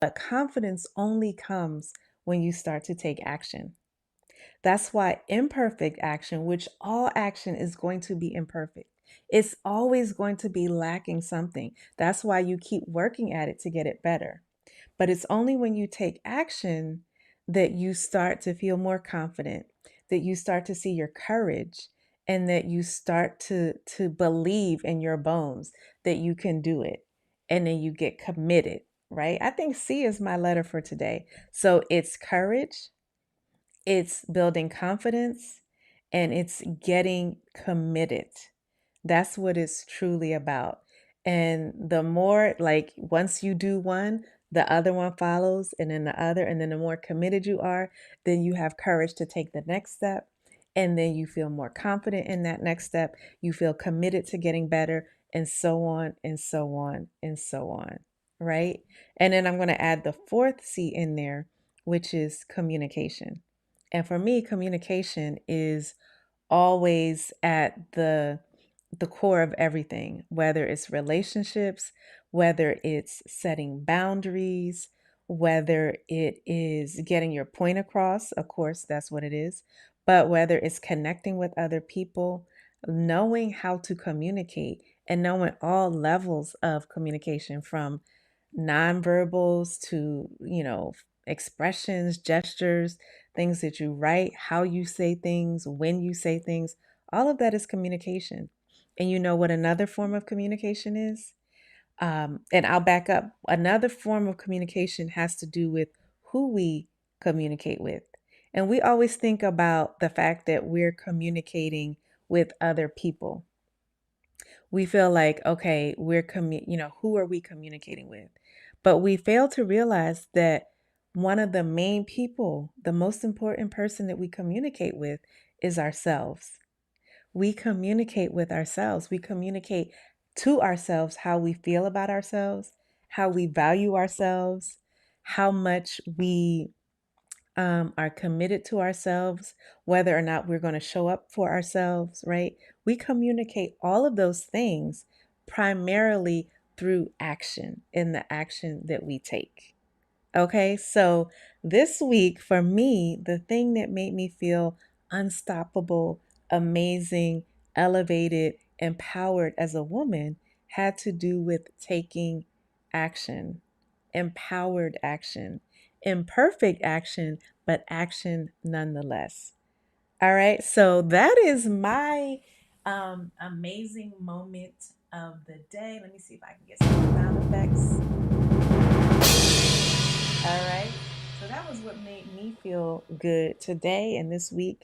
But confidence only comes when you start to take action. That's why imperfect action, which all action is going to be imperfect, it's always going to be lacking something. That's why you keep working at it to get it better. But it's only when you take action that you start to feel more confident, that you start to see your courage, and that you start to believe in your bones that you can do it. And then you get committed, right? I think C is my letter for today. So it's courage, it's building confidence, and it's getting committed. That's what it's truly about. And the more, like, once you do one, the other one follows, and then the other, and then the more committed you are, then you have courage to take the next step. And then you feel more confident in that next step. You feel committed to getting better, and so on, and so on, and so on. Right. And then I'm going to add the fourth C in there, which is communication. And for me, communication is always at the core of everything, whether it's relationships, whether it's setting boundaries, whether it is getting your point across. Of course, that's what it is. But whether it's connecting with other people, knowing how to communicate and knowing all levels of communication from nonverbals to, expressions, gestures, things that you write, how you say things, when you say things, all of that is communication. And you know what another form of communication is? And I'll back up. Another form of communication has to do with who we communicate with. And we always think about the fact that we're communicating with other people. We feel like, okay, who are we communicating with? But we fail to realize that one of the main people, the most important person that we communicate with is ourselves. We communicate with ourselves. We communicate to ourselves how we feel about ourselves, how we value ourselves, how much we are committed to ourselves, whether or not we're going to show up for ourselves, right? We communicate all of those things primarily through action in the action that we take. Okay, so this week for me, the thing that made me feel unstoppable, amazing, elevated, empowered as a woman had to do with taking action, empowered action, imperfect action, but action nonetheless. All right, so that is my amazing moment of the day. Let me see if I can get some sound effects. All right. So that was what made me feel good today and this week.